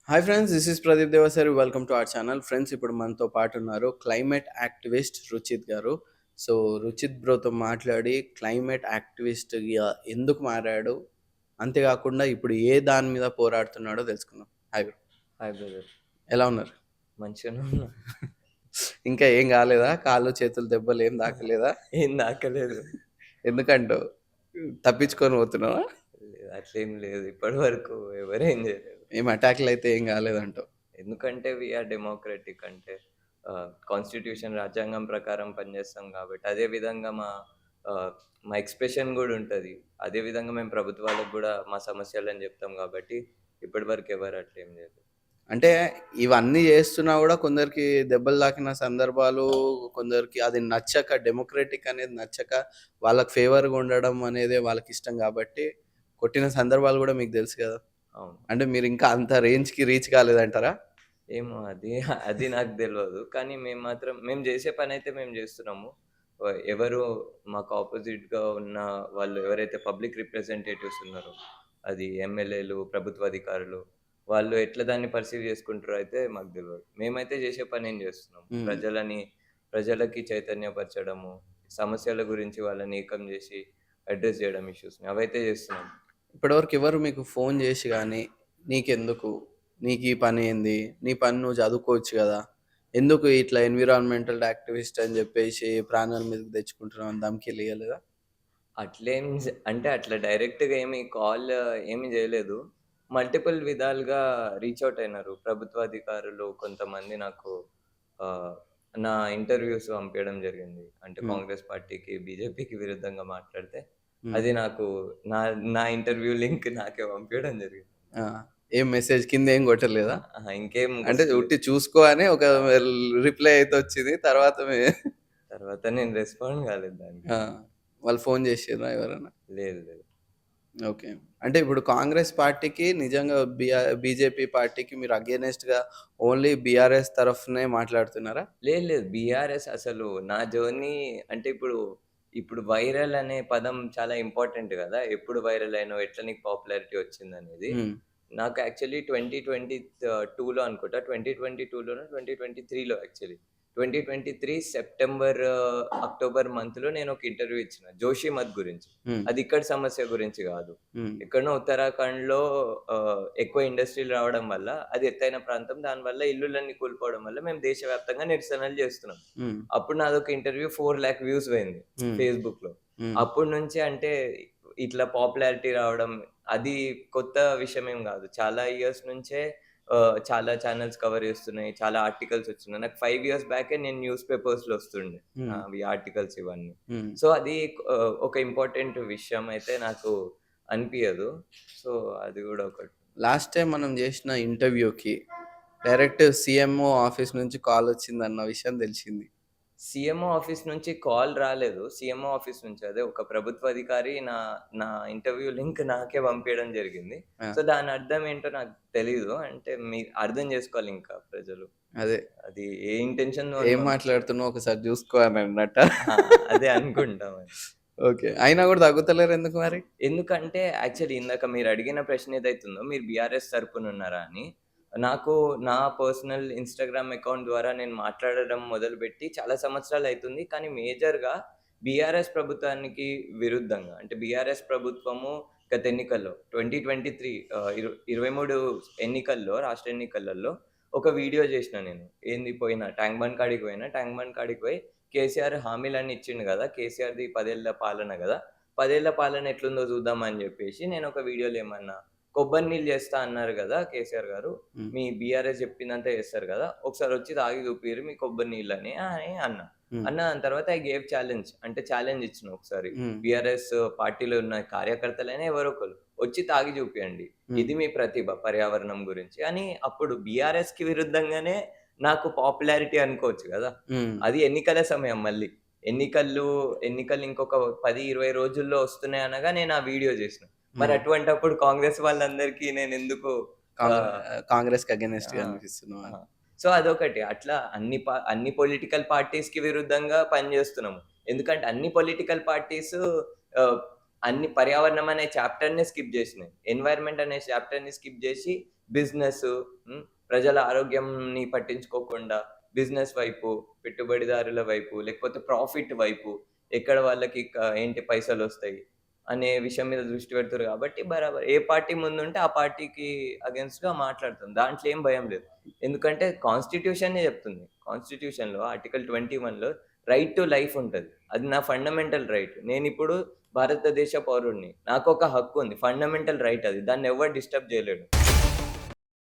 Hi friends, this is Pradeep Devasari. Welcome to our channel. Friends, ఇప్పుడు మనతో పాటు ఉన్నారు క్లైమేట్ యాక్టివిస్ట్ రుచిత్ గారు. సో రుచిత్ బ్రోతో మాట్లాడి క్లైమేట్ యాక్టివిస్ట్గా ఎందుకు మారాడు, అంతేకాకుండా ఇప్పుడు ఏ దాని మీద పోరాడుతున్నాడో తెలుసుకుందాం. Hi bro. Hi brother. ఎలా ఉన్నారు? మంచిగానే ఉన్నా. ఇంకా ఏం కాలేదా? కాళ్ళు చేతులు దెబ్బలు ఏం దాకలేదా? ఏం దాకలేదు. ఎందుకంటో తప్పించుకొని పోతున్నావా? అట్లేం లేదు. ఇప్పటి వరకు ఎవరేం చేయలేదు. ఏం అటాక్లు అయితే ఏం కాలేదంటో? ఎందుకంటే వీఆర్ డెమోక్రటిక్ అంటే కాన్స్టిట్యూషన్ రాజ్యాంగం ప్రకారం పనిచేస్తాం కాబట్టి అదే విధంగా ఆహ్, మా ఎక్స్‌ప్రెషన్ గూడా ఉంటది. అదే విధంగా మేము ప్రభుత్వాలకు గూడా మా సమస్యలని చెప్తాం కాబట్టి ఇప్పటి వరకు ఎవరు అట్లేం చేయలేదు. అంటే ఇవన్నీ చేస్తున్నా గూడా కొందరికి దెబ్బలు తాకిన సందర్భాలు, కొందరికి అది నచ్చక, డెమోక్రటిక్ అనేది నచ్చక, వాళ్ళకి ఫేవర్‌గా ఉండడం అనేదే వాళ్ళకిష్టం గాబట్టి, కొట్టిన సందర్భాలు గూడా మీకు తెలుసు గదా! అవును. అంటే మీరింకా అంత రేంజ్‌కి రీచ్ కాలేదంటారా? ఏమో అది అది నాకు తెలవదు. కానీ మేము చేసే పనైతే మేము చేస్తున్నాము. ఎవరు మాకు అపోజిట్‌గా ఉన్న వాళ్ళు ఎవరైతే పబ్లిక్ రిప్రజెంటేటివ్స్ ఉన్నారో, అది ఎమ్మెల్యేలు, ప్రభుత్వ అధికారులు, వాళ్ళు ఎట్లా దాన్ని పర్సీవ్ చేసుకుంటారో అయితే మాకు తెలవదు. మేమైతే చేసే పనేం చేస్తున్నాం. హ్మ్. ప్రజలకి చైతన్యపరచడము, సమస్యల గురించి వాళ్ళని ఏకం చేసి అడ్రెస్ చేయడం ఇష్యూస్‌ని అవైతే చేస్తున్నాం. ఇప్పటివరకు ఎవరు మీకు ఫోను జేసి గాని, "నీకెందుకు? నీకీ పనేంది? నీ పని నువ్వు చదువుకోవచ్చు గదా! ఎందుకు ఇట్లా ఎన్విరాన్మెంటల్ యాక్టివిస్ట్ అని జెప్పేసి ప్రాణాల మీదకి తెచ్చుకుంటున్నావు" అని ధమ్కీలియ్యలేదా? అంటే అట్లా డైరెక్ట్‌గా ఏమి జేయలేదు. మల్టిపుల్ విధాలుగా రీచ్ ఔట్ అయినారు. ప్రభుత్వాధికారులు కొంతమంది నాకు ఆహ్, నా ఇంటర్‌వ్యూస్ పంపియడం జరిగింది. అంటే హ్మ్. కాంగ్రెస్ పార్టీకి, బీజేపీకి విరుద్ధంగా మాట్లాడితే, హ్మ్. అది నాకు నా నా ఇంటర్‌వ్యూ లింక్ నాకే పంపియడం జరిగింది. ఆ! ఏం మెసేజ్ కిందేం గొట్టలేదా? అహా! ఇంకేం అంటే వస్తలేదు. ఉట్టి చూసుకో అని ఒక ఆ! రిప్లై అయితే వచ్చింది. తర్వాత తర్వాత నేను రెస్పాండ్ కాలేదు దానికి. ఆ! వాళ్ళు ఫోను జేషిర్రా ఎవరన్నా? లేదు, లేదు. ఓకే. అంటే ఇప్పుడు కాంగ్రెస్ పార్టీకి నిజంగా బీజేపీ పార్టీకి మీరు అగైనెస్ట్‌గా ఓన్లీ బీఆర్ఎస్ తరఫునే మాట్లాడుతున్నారా? లేదు, లేదు. బీఆర్ఎస్ అసలు నా జర్నీ అంటే ఇప్పుడు వైరల్ అనే పదం చాలా ఇంపార్టెంట్ గదా! ఎప్పుడు వైరల్ అయినావు? ఎట్లా నీకు పాపులారిటీ వచ్చిందనేది. హ్మ్. నాకు యాక్చువల్లీ 2022లో అనుకుంటా. 2022లోనో, 2023లో యాక్చువల్లీ. 2023 సెప్టెంబర్, అక్టోబర్ మంత్‌లో నేనొక ఇంటర్వ్యూ ఇచ్చిన. జోషిమత్ గురించి. హ్మ్. అది ఇక్కడి సమస్య గురించి గాదు. హ్మ్. ఎక్కడనో ఉత్తరాఖండ్‌లో ఎక్కువ ఇండస్ట్రీలు రావడం వల్ల, అది ఎత్తైన ప్రాంతం. దానివల్ల ఇల్లులన్నీ కూలిపోవడం వల్ల మేము దేశవ్యాప్తంగా నిరసనలు చేస్తున్నాం. హ్మ్. అప్పుడు నాదొక ఇంటర్వ్యూ 4,00,000 వ్యూస్ పోయింది హ్మ్. ఫేస్‌బుక్‌లో. హ్మ్. అప్పటి నుంచి అంటే ఇట్లా పాపులారిటీ రావడం అది కొత్త విషయమేం గాదు. చాలా ఇయర్స్ నుంచే చాలా ఛానెల్స్ కవర్ చేస్తున్నాయి. చాలా ఆర్టికల్స్ వస్తున్నాయి. నాకు 5 ఇయర్స్ బ్యాకే నేను న్యూస్ పేపర్స్‌లో వస్తుండే. హ్మ్. అవి ఆర్టికల్స్ ఇవన్నీ. హ్మ్. సో, అది ఒక ఇంపార్టెంట్ విషయం అయితే నాకు అనిపియదు. సో, అది గూడా ఒకటి. లాస్ట్ టైమ్ మనం జేసిన ఇంటర్వ్యూకి డైరెక్ట్ సీఎంఓ ఆఫీస్ నుంచి కాలొచ్చిందన్న విషయం దెలిసింది. సీఎంఓ ఆఫీస్ నుంచి కాల్ రాలేదు. సీఎంఓ ఆఫీస్ నుంచి అదే ఒక ప్రభుత్వ అధికారి నా నా ఇంటర్వ్యూ లింక్ నాకే పంపియడం జరిగింది. ఆ! సో, దాని అర్థం ఏంటో నాకు తెలీదు. అంటే మీరు అర్థం జేసుకోవాలింకా ప్రజలు. అదే. అది ఏ ఇంటెన్షన్‌తోని ఏం పంపించారో. మాట్లాడుతున్నావో ఒకసారి జూసుకో అని అన్నట్టా? ఆ! అదే అనుకుంటా మరి. ఓకే. అయినా గూడా తగ్గుతలేరెందుకు మరి? ఎందుకంటే యాక్చువల్లీ ఇందాక మీరడిగిన ప్రశ్న ఏదైతుందో మీరు బీఆర్ఎస్ తరపునున్నారా అని. నాకు నా పర్సనల్ ఇన్‌స్టాగ్రామ్ అకౌంట్ ద్వారా నేను మాట్లాడడం మొదలుపెట్టి చాలా సంవత్సరాలయితుంది. కానీ మేజర్‌గా బీఆర్ఎస్ ప్రభుత్వానికి విరుద్ధంగా అంటే బీఆర్ఎస్ ప్రభుత్వము గత ఎన్నికల్లో 2023 23 ఎన్నికల్లో రాష్ట్ర ఎన్నికలలో ఒక వీడియో జేసినా నేను. ఏంది పోయిన ట్యాంక్ బండ్ కాడికి పోయినా. ట్యాంక్ బండ్ కాడికి పోయి కేసీఆర్ హామీలన్నీ ఇచ్చిండు గదా! కేసీఆర్‌ది 10 ఏళ్ల పాలన గదా! 10 ఏళ్ల పాలన ఎట్లుందో చూద్దాం అని జెప్పేసి నేనొక వీడియోలో ఏమన్నా, "కొబ్బరి నీళ్ళు చేస్తా అన్నారు గదా! కేసీఆర్ గారు. హ్మ్. మీ బీఆర్ఎస్ చెప్పిందంతా చేస్తారు గదా! ఒకసారొచ్చి తాగి చూపియర్రి మీ కొబ్బరి నీళ్ళని" అని అన్నా. హ్మ్. దాని తర్వాత ఐ గేవ్ ఛాలెంజ్. అంటే ఛాలెంజ్ ఇచ్చిన ఒకసారి. హ్మ్. బీఆర్ఎస్ పార్టీలో ఉన్న కార్యకర్తలైనా ఎవరో ఒకళ్ళు వచ్చి తాగి చూపియండి. హ్మ్. ఇది మీ ప్రతిభ పర్యావరణం గురించి అని అప్పుడు బీఆర్ఎస్‌కి విరుద్ధంగానే నాకు పాపులారిటీ అనుకోవచ్చు గదా! హ్మ్. అది ఎన్నికల సమయం మళ్ళీ. ఎన్నికలు ఎన్నికలు ఇంకొక 10, 20 రోజుల్లో వస్తున్నాయనగా నేను ఆ వీడియో జేసినా. మరి హ్మ్. అటువంటప్పుడు కాంగ్రెస్ వాళ్ళందరికీ నేనెందుకు కాంగ్రె ఆహ్, కాంగ్రెస్‌కి ఆ! అగైనెస్ట్‌గా అనిపిస్తున్నావా? ఆ! సో, అదొకటి. అట్లా అన్ని పొలిటికల్ పార్టీస్‌కి విరుద్ధంగా పనిజేస్తున్నాము. ఎందుకంటే అన్ని పొలిటికల్ పార్టీస్ ఆహ్, అన్ని పర్యావరణం అనే చాప్టర్‌ని స్కిప్ జేసినాయి. ఎన్వైర్న్మెంట్ అనే చాప్టర్‌ని స్కిప్ జేసి బిజినెస్, ప్రజల ఆరోగ్యంని పట్టించుకోకుండా బిజినెస్ వైపు, పెట్టుబడిదారుల వైపు, లేకపోతే ప్రాఫిట్ వైపు ఎక్కడ వాళ్ళకి ఏంటి పైసలొస్తాయి అనే విషయం మీద దృష్టి పెడుతుర్రు కాబట్టి బరాబర్ ఏ పార్టీ ముందుంటే ఆ పార్టీకి అగెయిన్స్ట్‌గా మాట్లాడుతాం. దాంట్లో ఏం భయం లేదు. ఎందుకంటే కాన్స్టిట్యూషనే చెప్తుంది. కాన్స్టిట్యూషన్‌లో ఆర్టికల్ 21లో రైట్ టు లైఫ్ ఉంటది. అది నా ఫండమెంటల్ రైట్. నేనిప్పుడు భారతదేశ పౌరుడిని. నాకొక హక్కు ఉంది. ఫండమెంటల్ రైట్ అది. దాన్ని ఎవడు డిస్టర్బ్ చేయలేడు.